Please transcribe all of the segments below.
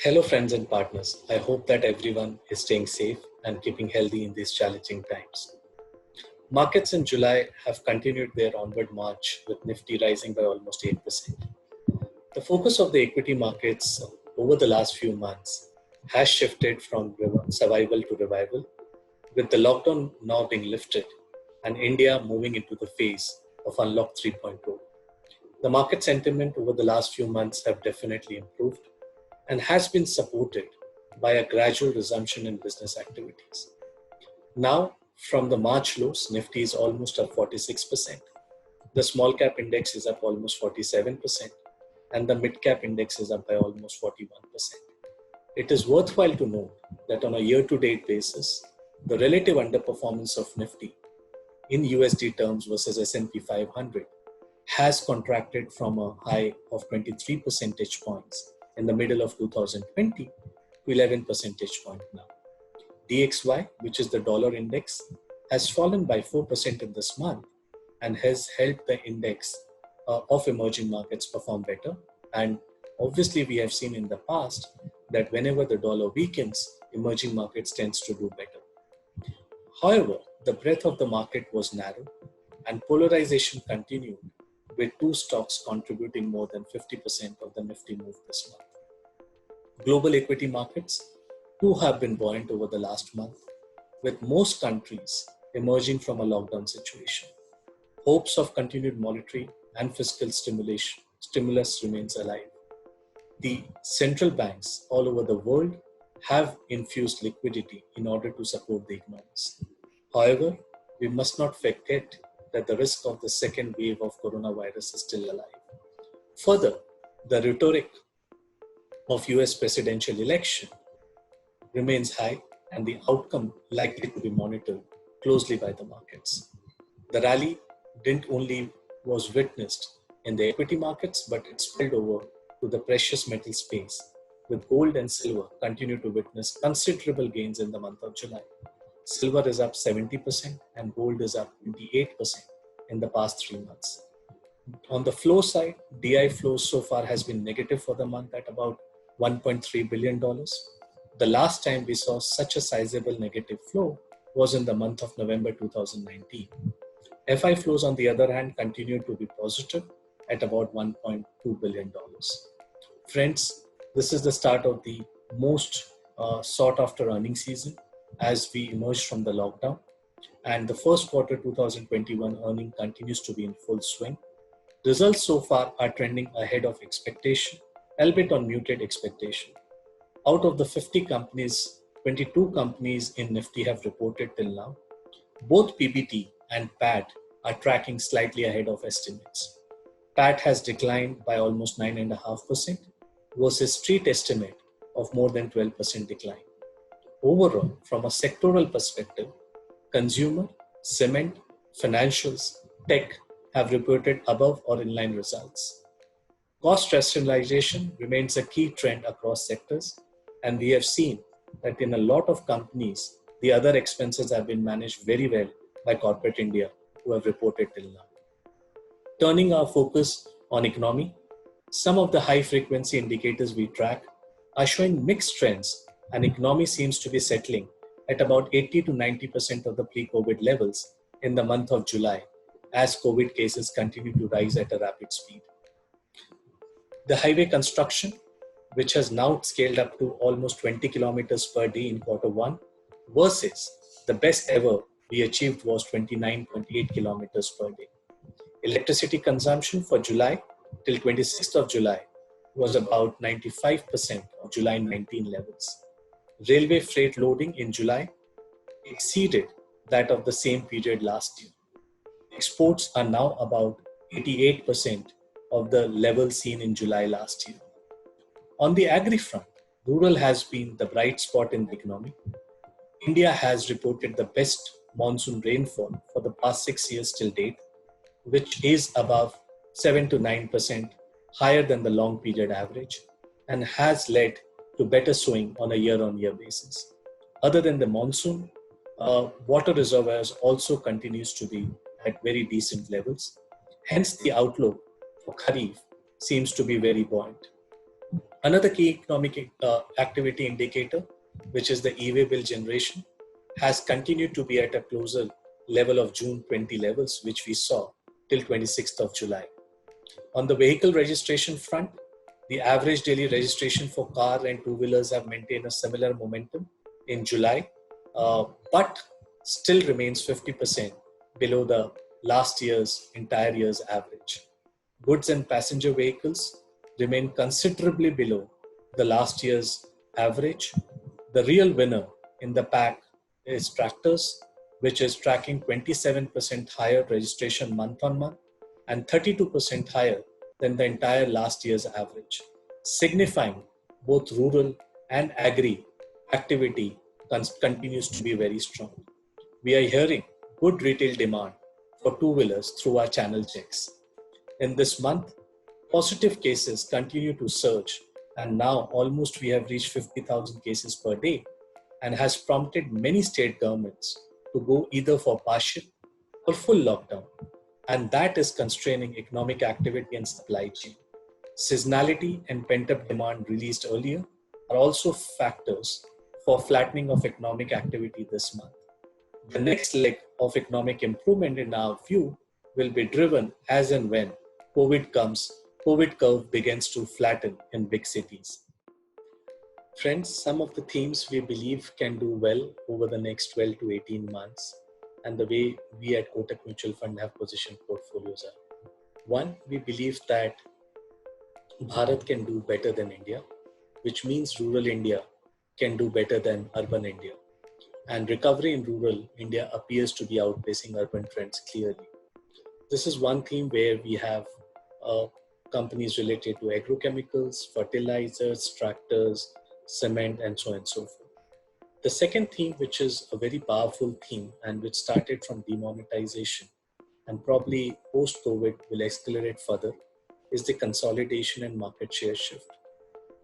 Hello, friends and partners. I hope that everyone is staying safe and keeping healthy in these challenging times. Markets in July have continued their onward march with Nifty rising by almost 8%. The focus of the equity markets over the last few months has shifted from survival to revival, with the lockdown now being lifted and India moving into the phase of Unlock 3.0. The market sentiment over the last few months have definitely improved and has been supported by a gradual resumption in business activities. Now, from the March lows, Nifty is almost up 46%. The small cap index is up almost 47%, and the mid cap index is up by almost 41%. It is worthwhile to note that on a year-to-date basis, the relative underperformance of Nifty in USD terms versus S&P 500 has contracted from a high of 23 percentage points in the middle of 2020 to 11 percentage point now. DXY, which is the dollar index, has fallen by 4% in this month and has helped the index of emerging markets perform better. And obviously, we have seen in the past that whenever the dollar weakens, emerging markets tends to do better. However, the breadth of the market was narrow and polarization continued, with two stocks contributing more than 50% of the Nifty move this month. Global equity markets too have been buoyant over the last month, with most countries emerging from a lockdown situation. Hopes of continued monetary and fiscal stimulus remains alive. The central banks all over the world have infused liquidity in order to support the economies. However, we must not forget that the risk of the second wave of coronavirus is still alive. Further, the rhetoric of US presidential election remains high and the outcome likely to be monitored closely by the markets. The rally didn't only was witnessed in the equity markets, but it spilled over to the precious metal space, with gold and silver continue to witness considerable gains in the month of July. Silver is up 70% and gold is up 28% in the past 3 months. On the flow side, DI flows so far has been negative for the month at about $1.3 billion. The last time we saw such a sizable negative flow was in the month of November 2019. FI flows, on the other hand, continued to be positive at about $1.2 billion. Friends, this is the start of the most sought after earnings season as we emerge from the lockdown. And the first quarter 2021 earning continues to be in full swing. Results so far are trending ahead of expectation, albeit on muted expectation. Out of the 50 companies, 22 companies in Nifty have reported till now. Both PBT and PAT are tracking slightly ahead of estimates. PAT has declined by almost 9.5% versus street estimate of more than 12% decline. Overall, from a sectoral perspective, consumer, cement, financials, tech have reported above or in line results. Cost rationalization remains a key trend across sectors, and we have seen that in a lot of companies, the other expenses have been managed very well by corporate India, who have reported till now. Turning our focus on economy, some of the high frequency indicators we track are showing mixed trends, and economy seems to be settling at about 80 to 90% of the pre-COVID levels in the month of July, as COVID cases continue to rise at a rapid speed. The highway construction, which has now scaled up to almost 20 kilometers per day in quarter one, versus the best ever we achieved was 29.8 kilometers per day. Electricity consumption for July till 26th of July was about 95% of July 19 levels. Railway freight loading in July exceeded that of the same period last year. Exports are now about 88% of the level seen in July last year. On the agri front, rural has been the bright spot in the economy. India has reported the best monsoon rainfall for the past 6 years till date, which is above 7 to 9% higher than the long period average, and has led to better sowing on a year-on-year basis. Other than the monsoon, water reservoirs also continues to be at very decent levels. Hence, the outlook for Kharif seems to be very buoyant. Another key economic activity indicator, which is the e-way bill generation, has continued to be at a closer level of June 20 levels, which we saw till 26th of July. On the vehicle registration front, the average daily registration for car and two-wheelers have maintained a similar momentum in July, but still remains 50% below the last year's entire year's average. Goods and passenger vehicles remain considerably below the last year's average. The real winner in the pack is tractors, which is tracking 27% higher registration month on month and 32% higher than the entire last year's average, signifying both rural and agri activity continues to be very strong. We are hearing good retail demand for two-wheelers through our channel checks. In this month, positive cases continue to surge, and now almost we have reached 50,000 cases per day, and has prompted many state governments to go either for partial or full lockdown, and that is constraining economic activity and supply chain. Seasonality and pent-up demand released earlier are also factors for flattening of economic activity this month. The next leg of economic improvement in our view will be driven as and when COVID curve begins to flatten in big cities. Friends, some of the themes we believe can do well over the next 12 to 18 months, and the way we at Kotak Mutual Fund have positioned portfolios are. One, we believe that Bharat can do better than India, which means rural India can do better than urban India. And recovery in rural India appears to be outpacing urban trends clearly. This is one theme where we have companies related to agrochemicals, fertilizers, tractors, cement, and so on and so forth. The second theme, which is a very powerful theme and which started from demonetization and probably post-COVID will accelerate further, is the consolidation and market share shift.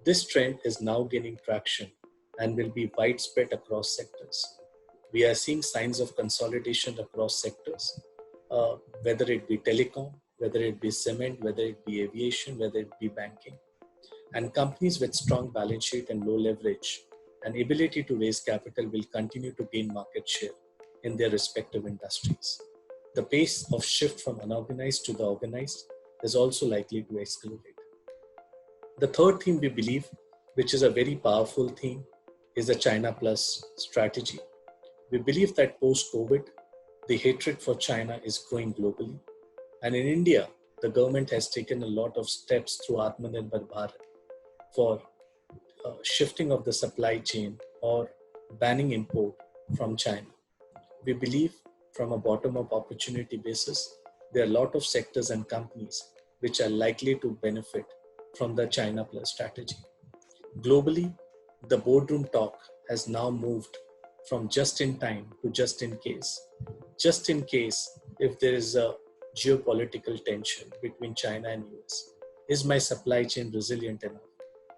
This trend is now gaining traction and will be widespread across sectors. We are seeing signs of consolidation across sectors, whether it be telecom, whether it be cement, whether it be aviation, whether it be banking. And companies with strong balance sheet and low leverage and ability to raise capital will continue to gain market share in their respective industries. The pace of shift from unorganized to the organized is also likely to accelerate. The third theme we believe, which is a very powerful theme, is the China Plus strategy. We believe that post-COVID, the hatred for China is growing globally. And in India, the government has taken a lot of steps through Atmanirbhar Bharat for shifting of the supply chain or banning import from China. We believe from a bottom-up opportunity basis, there are a lot of sectors and companies which are likely to benefit from the China Plus strategy. Globally, the boardroom talk has now moved from just in time to just in case. Just in case, if there is a geopolitical tension between China and US, is my supply chain resilient enough?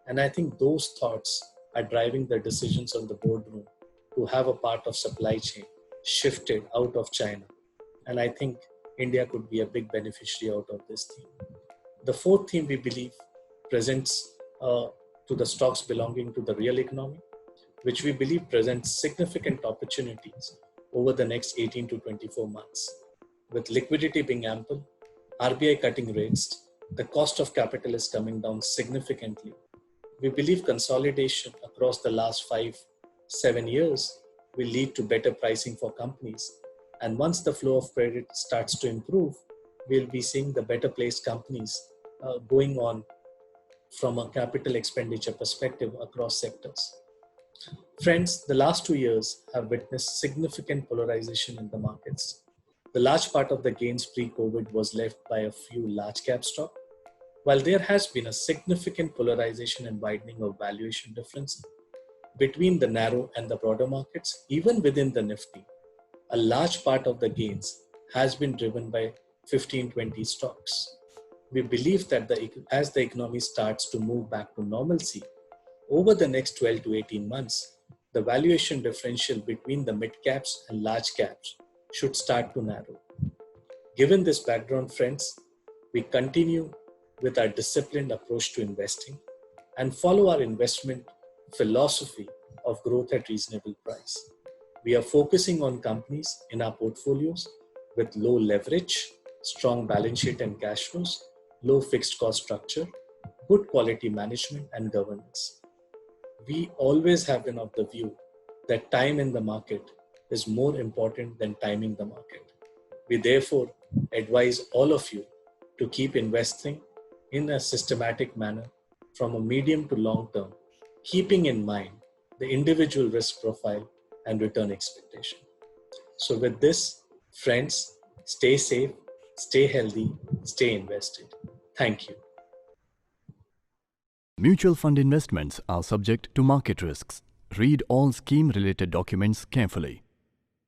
And I think those thoughts are driving the decisions on the boardroom to have a part of supply chain shifted out of China. And I think India could be a big beneficiary out of this theme. The fourth theme we believe presents to the stocks belonging to the real economy, which we believe presents significant opportunities over the next 18 to 24 months. With liquidity being ample, RBI cutting rates, the cost of capital is coming down significantly. We believe consolidation across the last 5-7 years will lead to better pricing for companies. And once the flow of credit starts to improve, we'll be seeing the better placed companies going on from a capital expenditure perspective across sectors. Friends, the last 2 years have witnessed significant polarization in the markets. The large part of the gains pre-COVID was left by a few large cap stocks. While there has been a significant polarization and widening of valuation difference between the narrow and the broader markets, even within the Nifty, a large part of the gains has been driven by 15-20 stocks. We believe that as the economy starts to move back to normalcy, over the next 12 to 18 months, the valuation differential between the mid caps and large caps should start to narrow. Given this background, friends, we continue with our disciplined approach to investing. and follow our investment philosophy of growth at reasonable price. We are focusing on companies in our portfolios with low leverage, strong balance sheet and cash flows, low fixed cost structure, good quality management and governance. We always have been of the view that time in the market is more important than timing the market. We therefore advise all of you to keep investing in a systematic manner from a medium to long term, keeping in mind the individual risk profile and return expectation. So with this, friends, stay safe, stay healthy, stay invested. Thank you. Mutual fund investments are subject to market risks. Read all scheme-related documents carefully.